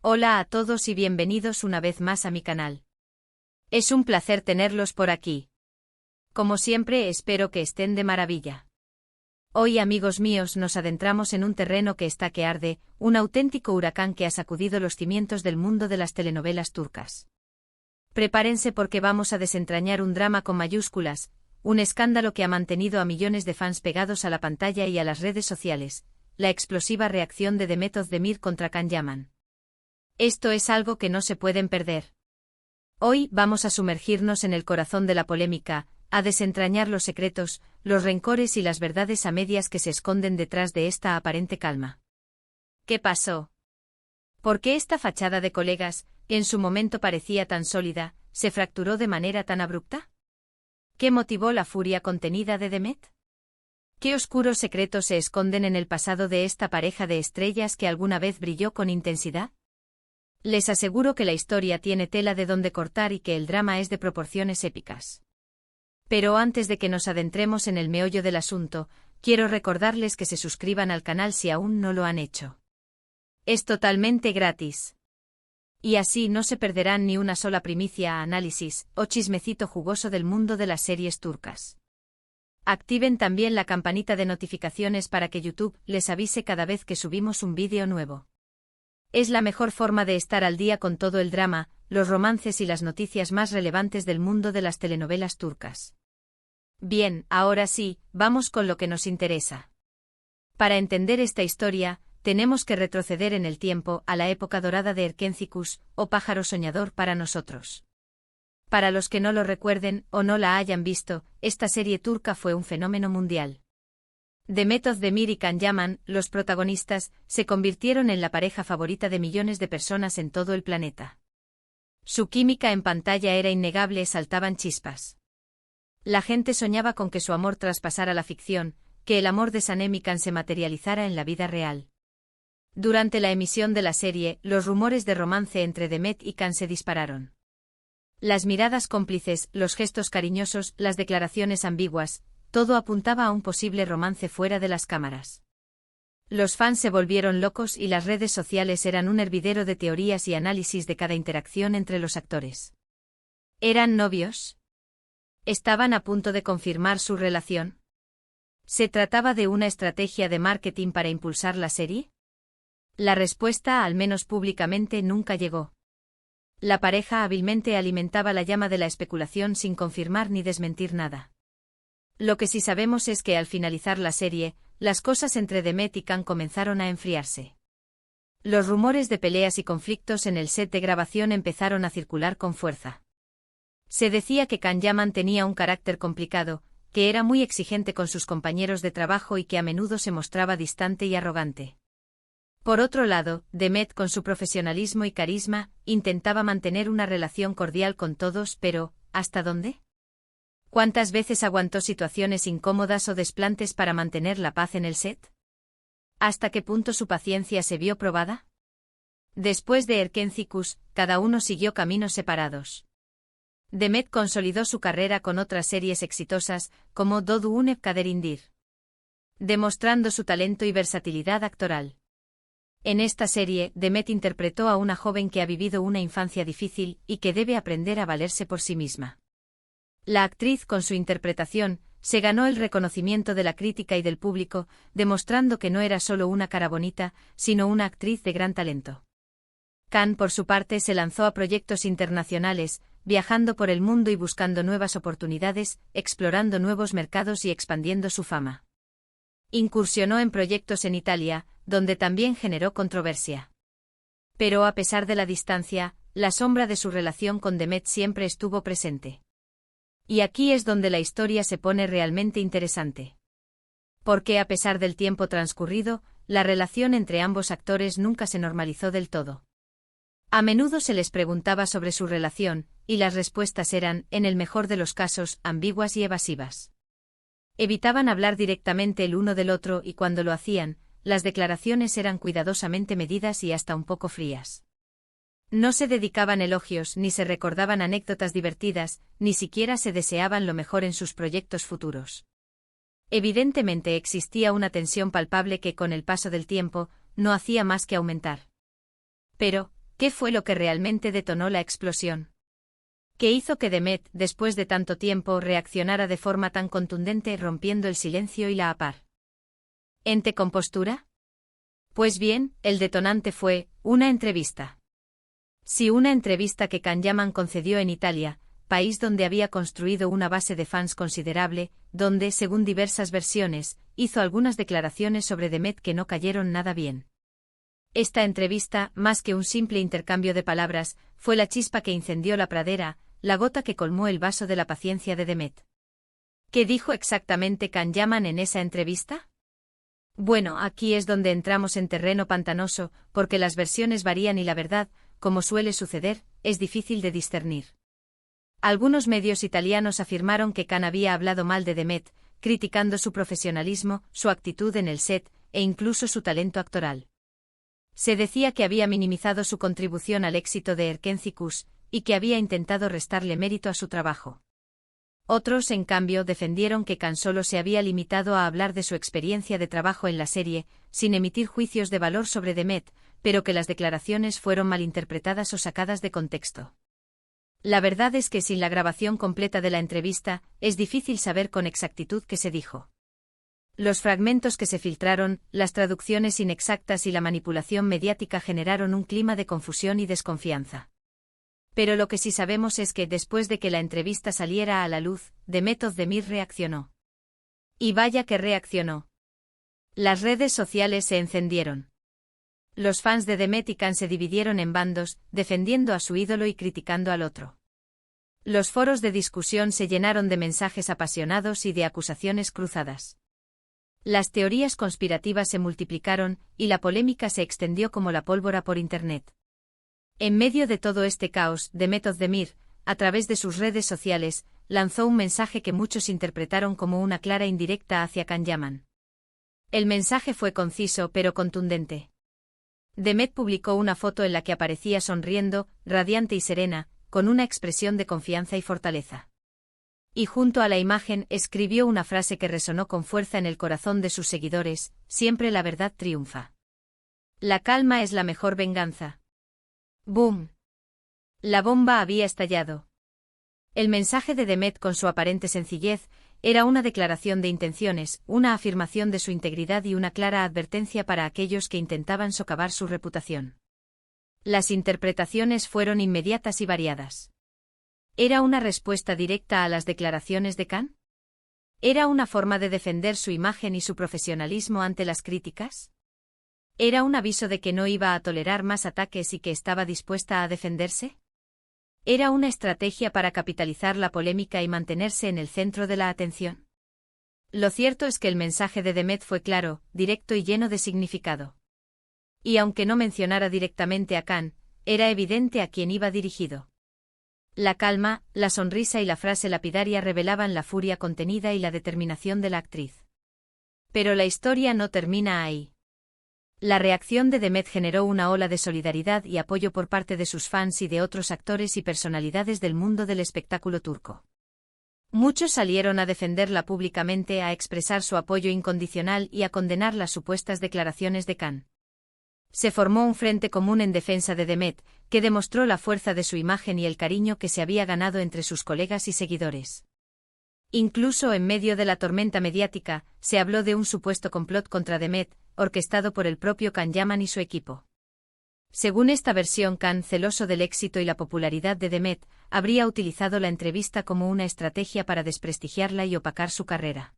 Hola a todos y bienvenidos una vez más a mi canal. Es un placer tenerlos por aquí. Como siempre, espero que estén de maravilla. Hoy, amigos míos, nos adentramos en un terreno que está que arde, un auténtico huracán que ha sacudido los cimientos del mundo de las telenovelas turcas. Prepárense porque vamos a desentrañar un drama con mayúsculas, un escándalo que ha mantenido a millones de fans pegados a la pantalla y a las redes sociales, la explosiva reacción de Demet Özdemir contra Can Yaman. Esto es algo que no se pueden perder. Hoy vamos a sumergirnos en el corazón de la polémica, a desentrañar los secretos, los rencores y las verdades a medias que se esconden detrás de esta aparente calma. ¿Qué pasó? ¿Por qué esta fachada de colegas, que en su momento parecía tan sólida, se fracturó de manera tan abrupta? ¿Qué motivó la furia contenida de Demet? ¿Qué oscuros secretos se esconden en el pasado de esta pareja de estrellas que alguna vez brilló con intensidad? Les aseguro que la historia tiene tela de donde cortar y que el drama es de proporciones épicas. Pero antes de que nos adentremos en el meollo del asunto, quiero recordarles que se suscriban al canal si aún no lo han hecho. Es totalmente gratis. Y así no se perderán ni una sola primicia, análisis o chismecito jugoso del mundo de las series turcas. Activen también la campanita de notificaciones para que YouTube les avise cada vez que subimos un vídeo nuevo. Es la mejor forma de estar al día con todo el drama, los romances y las noticias más relevantes del mundo de las telenovelas turcas. Bien, ahora sí, vamos con lo que nos interesa. Para entender esta historia, tenemos que retroceder en el tiempo a la época dorada de Erkencikus, o pájaro soñador para nosotros. Para los que no lo recuerden o no la hayan visto, esta serie turca fue un fenómeno mundial. Demet Özdemir y Can Yaman, los protagonistas, se convirtieron en la pareja favorita de millones de personas en todo el planeta. Su química en pantalla era innegable, saltaban chispas. La gente soñaba con que su amor traspasara la ficción, que el amor de Sanem y Can se materializara en la vida real. Durante la emisión de la serie, los rumores de romance entre Demet y Can se dispararon. Las miradas cómplices, los gestos cariñosos, las declaraciones ambiguas, todo apuntaba a un posible romance fuera de las cámaras. Los fans se volvieron locos y las redes sociales eran un hervidero de teorías y análisis de cada interacción entre los actores. ¿Eran novios? ¿Estaban a punto de confirmar su relación? ¿Se trataba de una estrategia de marketing para impulsar la serie? La respuesta, al menos públicamente, nunca llegó. La pareja hábilmente alimentaba la llama de la especulación sin confirmar ni desmentir nada. Lo que sí sabemos es que al finalizar la serie, las cosas entre Demet y Can comenzaron a enfriarse. Los rumores de peleas y conflictos en el set de grabación empezaron a circular con fuerza. Se decía que Can Yaman tenía un carácter complicado, que era muy exigente con sus compañeros de trabajo y que a menudo se mostraba distante y arrogante. Por otro lado, Demet, con su profesionalismo y carisma, intentaba mantener una relación cordial con todos, pero ¿hasta dónde? ¿Cuántas veces aguantó situaciones incómodas o desplantes para mantener la paz en el set? ¿Hasta qué punto su paciencia se vio probada? Después de Erkencikus, cada uno siguió caminos separados. Demet consolidó su carrera con otras series exitosas, como Doğu Une Kaderindir, demostrando su talento y versatilidad actoral. En esta serie, Demet interpretó a una joven que ha vivido una infancia difícil y que debe aprender a valerse por sí misma. La actriz, con su interpretación, se ganó el reconocimiento de la crítica y del público, demostrando que no era solo una cara bonita, sino una actriz de gran talento. Can, por su parte, se lanzó a proyectos internacionales, viajando por el mundo y buscando nuevas oportunidades, explorando nuevos mercados y expandiendo su fama. Incursionó en proyectos en Italia, donde también generó controversia. Pero a pesar de la distancia, la sombra de su relación con Demet siempre estuvo presente. Y aquí es donde la historia se pone realmente interesante. Porque a pesar del tiempo transcurrido, la relación entre ambos actores nunca se normalizó del todo. A menudo se les preguntaba sobre su relación, y las respuestas eran, en el mejor de los casos, ambiguas y evasivas. Evitaban hablar directamente el uno del otro y cuando lo hacían, las declaraciones eran cuidadosamente medidas y hasta un poco frías. No se dedicaban elogios ni se recordaban anécdotas divertidas, ni siquiera se deseaban lo mejor en sus proyectos futuros. Evidentemente existía una tensión palpable que con el paso del tiempo, no hacía más que aumentar. Pero, ¿Qué fue lo que realmente detonó la explosión? ¿Qué hizo que Demet, después de tanto tiempo, reaccionara de forma tan contundente, rompiendo el silencio y la aparente compostura? Pues bien, el detonante fue una entrevista. Sí, una entrevista que Kanyaman concedió en Italia, país donde había construido una base de fans considerable, donde, según diversas versiones, hizo algunas declaraciones sobre Demet que no cayeron nada bien. Esta entrevista, más que un simple intercambio de palabras, fue la chispa que incendió la pradera, la gota que colmó el vaso de la paciencia de Demet. ¿Qué dijo exactamente Kanyaman en esa entrevista? Bueno, aquí es donde entramos en terreno pantanoso, porque las versiones varían y la verdad, como suele suceder, es difícil de discernir. Algunos medios italianos afirmaron que Khan había hablado mal de Demet, criticando su profesionalismo, su actitud en el set, e incluso su talento actoral. Se decía que había minimizado su contribución al éxito de Erkenci-Kuş, y que había intentado restarle mérito a su trabajo. Otros, en cambio, defendieron que Khan solo se había limitado a hablar de su experiencia de trabajo en la serie, sin emitir juicios de valor sobre Demet, pero que las declaraciones fueron malinterpretadas o sacadas de contexto. La verdad es que sin la grabación completa de la entrevista, es difícil saber con exactitud qué se dijo. Los fragmentos que se filtraron, las traducciones inexactas y la manipulación mediática generaron un clima de confusión y desconfianza. Pero lo que sí sabemos es que, después de que la entrevista saliera a la luz, Demet Özdemir reaccionó. Y vaya que reaccionó. Las redes sociales se encendieron. Los fans de Demet y Khan se dividieron en bandos, defendiendo a su ídolo y criticando al otro. Los foros de discusión se llenaron de mensajes apasionados y de acusaciones cruzadas. Las teorías conspirativas se multiplicaron, y la polémica se extendió como la pólvora por Internet. En medio de todo este caos, Demet Özdemir, a través de sus redes sociales, lanzó un mensaje que muchos interpretaron como una clara indirecta hacia Kanyaman. El mensaje fue conciso pero contundente. Demet publicó una foto en la que aparecía sonriendo, radiante y serena, con una expresión de confianza y fortaleza. Y junto a la imagen escribió una frase que resonó con fuerza en el corazón de sus seguidores: siempre la verdad triunfa. La calma es la mejor venganza. ¡Boom! La bomba había estallado. El mensaje de Demet, con su aparente sencillez, era una declaración de intenciones, una afirmación de su integridad y una clara advertencia para aquellos que intentaban socavar su reputación. Las interpretaciones fueron inmediatas y variadas. ¿Era una respuesta directa a las declaraciones de Khan? ¿Era una forma de defender su imagen y su profesionalismo ante las críticas? ¿Era un aviso de que no iba a tolerar más ataques y que estaba dispuesta a defenderse? ¿Era una estrategia para capitalizar la polémica y mantenerse en el centro de la atención? Lo cierto es que el mensaje de Demet fue claro, directo y lleno de significado. Y aunque no mencionara directamente a Khan, era evidente a quién iba dirigido. La calma, la sonrisa y la frase lapidaria revelaban la furia contenida y la determinación de la actriz. Pero la historia no termina ahí. La reacción de Demet generó una ola de solidaridad y apoyo por parte de sus fans y de otros actores y personalidades del mundo del espectáculo turco. Muchos salieron a defenderla públicamente, a expresar su apoyo incondicional y a condenar las supuestas declaraciones de Khan. Se formó un frente común en defensa de Demet, que demostró la fuerza de su imagen y el cariño que se había ganado entre sus colegas y seguidores. Incluso en medio de la tormenta mediática, se habló de un supuesto complot contra Demet, orquestado por el propio Kanyaman y su equipo. Según esta versión, Khan, celoso del éxito y la popularidad de Demet, habría utilizado la entrevista como una estrategia para desprestigiarla y opacar su carrera.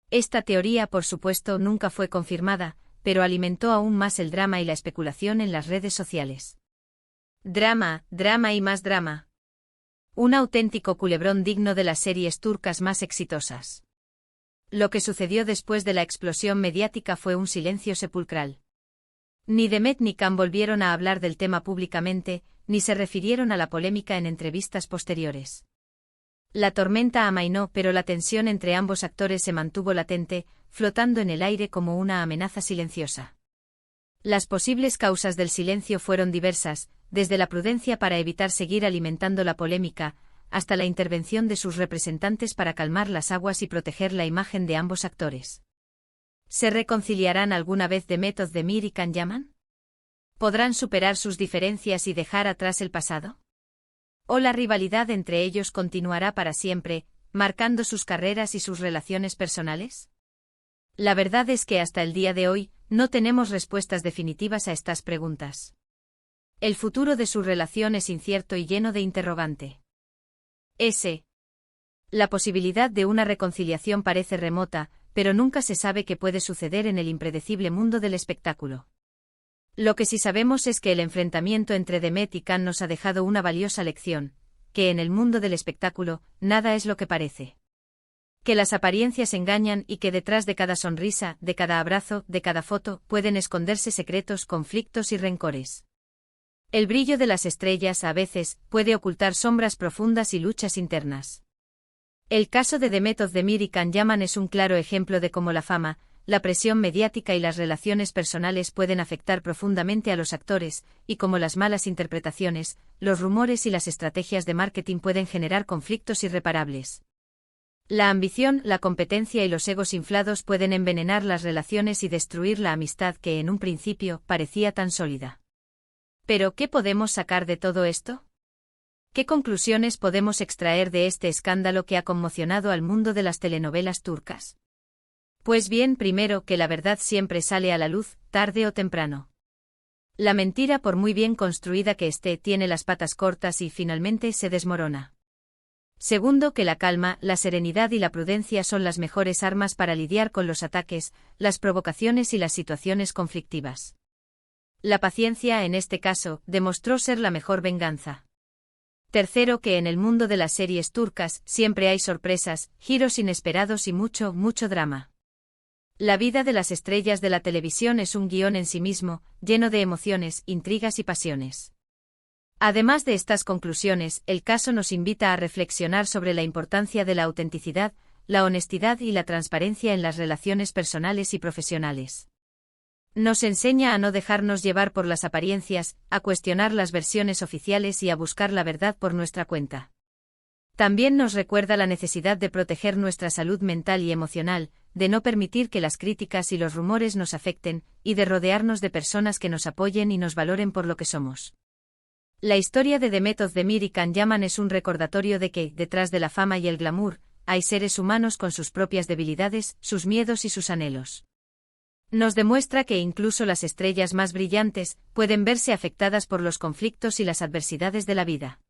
Esta teoría, por supuesto, nunca fue confirmada, pero alimentó aún más el drama y la especulación en las redes sociales. Drama, drama y más drama. Un auténtico culebrón digno de las series turcas más exitosas. Lo que sucedió después de la explosión mediática fue un silencio sepulcral. Ni Demet ni Khan volvieron a hablar del tema públicamente, ni se refirieron a la polémica en entrevistas posteriores. La tormenta amainó, pero la tensión entre ambos actores se mantuvo latente, flotando en el aire como una amenaza silenciosa. Las posibles causas del silencio fueron diversas, desde la prudencia para evitar seguir alimentando la polémica, hasta la intervención de sus representantes para calmar las aguas y proteger la imagen de ambos actores. ¿Se reconciliarán alguna vez Demet Özdemir y Kanyaman? ¿Podrán superar sus diferencias y dejar atrás el pasado? ¿O la rivalidad entre ellos continuará para siempre, marcando sus carreras y sus relaciones personales? La verdad es que hasta el día de hoy, no tenemos respuestas definitivas a estas preguntas. El futuro de su relación es incierto y lleno de interrogante. La posibilidad de una reconciliación parece remota, pero nunca se sabe qué puede suceder en el impredecible mundo del espectáculo. Lo que sí sabemos es que el enfrentamiento entre Demet y Can nos ha dejado una valiosa lección, que en el mundo del espectáculo, nada es lo que parece. Que las apariencias engañan y que detrás de cada sonrisa, de cada abrazo, de cada foto, pueden esconderse secretos, conflictos y rencores. El brillo de las estrellas, a veces, puede ocultar sombras profundas y luchas internas. El caso de Demet Özdemir y Can Yaman es un claro ejemplo de cómo la fama, la presión mediática y las relaciones personales pueden afectar profundamente a los actores, y cómo las malas interpretaciones, los rumores y las estrategias de marketing pueden generar conflictos irreparables. La ambición, la competencia y los egos inflados pueden envenenar las relaciones y destruir la amistad que en un principio parecía tan sólida. ¿Pero qué podemos sacar de todo esto? ¿Qué conclusiones podemos extraer de este escándalo que ha conmocionado al mundo de las telenovelas turcas? Pues bien, primero que la verdad siempre sale a la luz, tarde o temprano. La mentira, por muy bien construida que esté, tiene las patas cortas y finalmente se desmorona. Segundo, que la calma, la serenidad y la prudencia son las mejores armas para lidiar con los ataques, las provocaciones y las situaciones conflictivas. La paciencia, en este caso, demostró ser la mejor venganza. Tercero, que en el mundo de las series turcas siempre hay sorpresas, giros inesperados y mucho, mucho drama. La vida de las estrellas de la televisión es un guión en sí mismo, lleno de emociones, intrigas y pasiones. Además de estas conclusiones, el caso nos invita a reflexionar sobre la importancia de la autenticidad, la honestidad y la transparencia en las relaciones personales y profesionales. Nos enseña a no dejarnos llevar por las apariencias, a cuestionar las versiones oficiales y a buscar la verdad por nuestra cuenta. También nos recuerda la necesidad de proteger nuestra salud mental y emocional, de no permitir que las críticas y los rumores nos afecten, y de rodearnos de personas que nos apoyen y nos valoren por lo que somos. La historia de Demet Özdemir y Can Yaman es un recordatorio de que, detrás de la fama y el glamour, hay seres humanos con sus propias debilidades, sus miedos y sus anhelos. Nos demuestra que incluso las estrellas más brillantes pueden verse afectadas por los conflictos y las adversidades de la vida.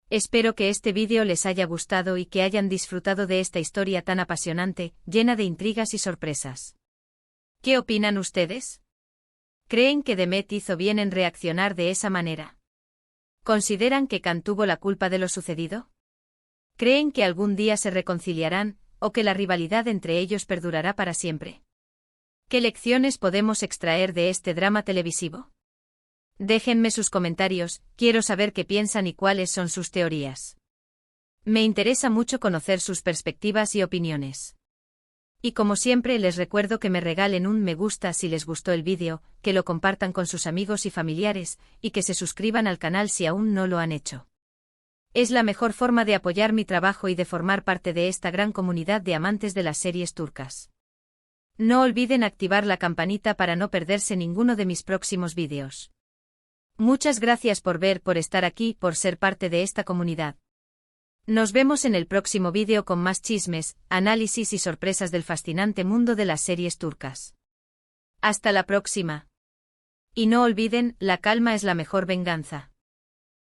Espero que este vídeo les haya gustado y que hayan disfrutado de esta historia tan apasionante, llena de intrigas y sorpresas. ¿Qué opinan ustedes? ¿Creen que Demet hizo bien en reaccionar de esa manera? ¿Consideran que Can tuvo la culpa de lo sucedido? ¿Creen que algún día se reconciliarán, o que la rivalidad entre ellos perdurará para siempre? ¿Qué lecciones podemos extraer de este drama televisivo? Déjenme sus comentarios, quiero saber qué piensan y cuáles son sus teorías. Me interesa mucho conocer sus perspectivas y opiniones. Y como siempre les recuerdo que me regalen un me gusta si les gustó el vídeo, que lo compartan con sus amigos y familiares, y que se suscriban al canal si aún no lo han hecho. Es la mejor forma de apoyar mi trabajo y de formar parte de esta gran comunidad de amantes de las series turcas. No olviden activar la campanita para no perderse ninguno de mis próximos vídeos. Muchas gracias por ver, por estar aquí, por ser parte de esta comunidad. Nos vemos en el próximo vídeo con más chismes, análisis y sorpresas del fascinante mundo de las series turcas. Hasta la próxima. Y no olviden, la calma es la mejor venganza.